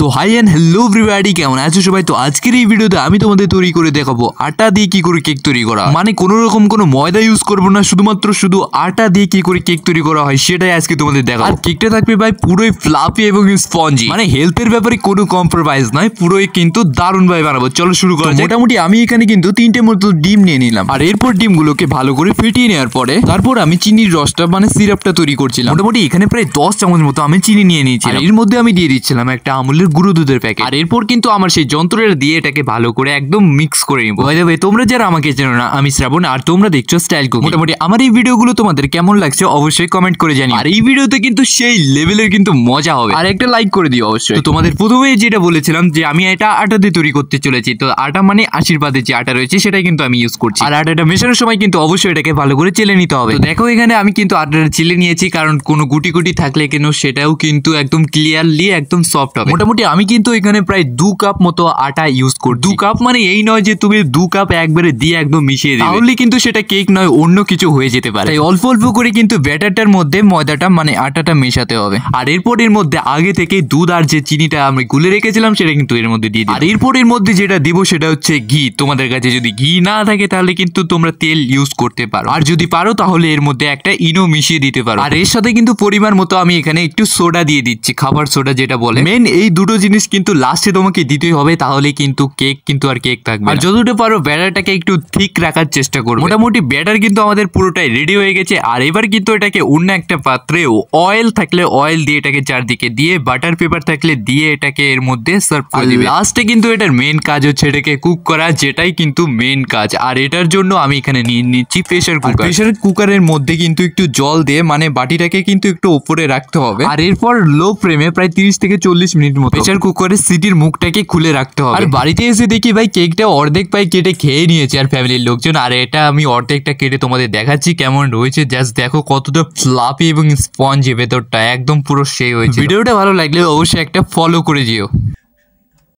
তো high end hello everybody, কেমন আছো সবাই? তো আজকের এই ভিডিওতে আমি তোমাদের তৈরি করে দেখাবো আটা দিয়ে কি করে কেক তৈরি করা, মানে কোনো রকম কোনো ময়দা ইউজ করবো না, শুধুমাত্র শুধু আটা দিয়ে কি করে কেক তৈরি করা হয় সেটাই আজকে তোমাদের দেখাবো। আর কেকটা থাকবে ভাই পুরোই ফ্লাফি এবং স্পঞ্জি, মানে হেলথের ব্যাপারে কোনো কম্প্রোমাইজ নয়, পুরোই কিন্তু দারুণ ভাবে বানাবো। চলো শুরু করা যাক। মোটামুটি আমি এখানে কিন্তু 3টে মতো ডিম নিয়ে নিলাম, আর এরপর ডিমগুলোকে ভালো করে ফেটিয়ে নেওয়ার পরে তারপর আমি চিনির রসটা মানে সিরাপটা তৈরি করছিলাম। মোটামুটি এখানে প্রায় 10 চামচ মতো আমি চিনি নিয়ে নিয়েছি, আর এর মধ্যে আমি দিয়ে দিচ্ছিলাম একটা আমুলের গুঁড়ো দুধের প্যাকেট। আর এরপর কিন্তু আমার সেই যন্ত্রটা দিয়ে এটাকে ভালো করে একদম মিক্স করে নিব। বাই দ্য ওয়ে, তোমরা যারা আমাকে চেনো না, আমি শ্রাবণ, আর তোমরা দেখছো স্টাইল কুকিং। মোটামুটি আমার এই ভিডিওগুলো তোমাদের কেমন লাগছে অবশ্যই কমেন্ট করে জানিও। আর এই ভিডিওতে কিন্তু সেই লেভেলের কিন্তু মজা হবে, আর একটা লাইক করে দিও অবশ্যই। তো তোমাদের প্রথমে যেটা বলেছিলাম যে আমি এটা আটা দিয়ে তৈরি করতে চলেছি, তো আটা মানে আশীর্বাদের যে আটা রয়েছে সেটাই কিন্তু আমি ইউজ করছি। আর আটাটা মেশানোর সময় কিন্তু অবশ্যই এটাকে ভালো করে চেলে নিতে হবে। তো দেখো এখানে আমি কিন্তু আটাটা চেলে নিয়েছি, কারণ কোনো গুটি গুটি থাকলে কেন সেটাও কিন্তু একদম ক্লিয়ারলি একদম সফট হবে। মোটামুটি আমি কিন্তু এখানে প্রায় 2 কাপ মতো আটা ইউজ করি। 2 কাপ মানে এই নয় যে তুমি 2 কাপ একবারে দিয়ে একদম মিশিয়ে দিবে, তাহলে কিন্তু সেটা কেক নয়, অন্য কিছু হয়ে যেতে পারে। তাই অল্প অল্প করে কিন্তু ব্যাটারটার মধ্যে ময়দাটা মানে আটাটা মেশাতে হবে। আর এরপর এর মধ্যে আগে থেকে দুধ আর যে চিনিটা আমি গুলে রেখেছিলাম সেটা কিন্তু এর মধ্যে দিয়ে দিই। আর এরপর এর মধ্যে যেটা দিব সেটা হচ্ছে ঘি। তোমাদের কাছে যদি ঘি না থাকে তাহলে কিন্তু তোমরা তেল ইউজ করতে পারো, আর যদি পারো তাহলে এর মধ্যে একটা ইনো মিশিয়ে দিতে পারো। আর এর সাথে কিন্তু পরিমাণ মতো আমি এখানে একটু সোডা দিয়ে দিচ্ছি, খাবার সোডা যেটা বলে। মেন এই দুটো জিনিস কিন্তু লাস্টে তোমাকে দিতেই হবে, তাহলে কিন্তু কেক কিন্তু আর কেক থাকবে। আর যতটা পারো ব্যাটারটাকে একটু ঠিক রাখার চেষ্টা করো। মোটামুটি ব্যাটার কিন্তু আমাদের পুরোটাই রেডি হয়ে গেছে। আর এবার কিন্তু এটাকে অন্য একটা পাত্রে অয়েল থাকলে অয়েল দিয়ে এটাকে চারদিকে দিয়ে, বাটার পেপার থাকলে দিয়ে এটাকে এর মধ্যে সার্ভ করে দিবে। লাস্টে কিন্তু এটার মেন কাজ হচ্ছে এটাকে কুক করা, যেটাই কিন্তু মেন কাজ। আর এটার জন্য আমি এখানে নিয়ে নিচ্ছি প্রেসার কুকার। প্রেসার কুকারের মধ্যে কিন্তু একটু জল দিয়ে মানে বাটিটাকে কিন্তু একটু উপরে রাখতে হবে। আর এরপর লো ফ্লেমে প্রায় 30 থেকে 40 মিনিট মতো প্রেসার কুকারের সিটির মুখটাকে খুলে রাখতে হবে। আর বাড়িতে এসে দেখি ভাই কেকটা অর্ধেক পাই কেটে খেয়ে নিয়েছে আর ফ্যামিলির লোকজন। আর এটা আমি অর্ধেকটা কেটে তোমাদের দেখাচ্ছি কেমন রয়েছে। জাস্ট দেখো কতটা ফ্লাফি এবং স্পঞ্জি ভেতরটা, একদম পুরো সেই হয়েছে। ভিডিওটা ভালো লাগলে অবশ্যই একটা ফলো করে দিও।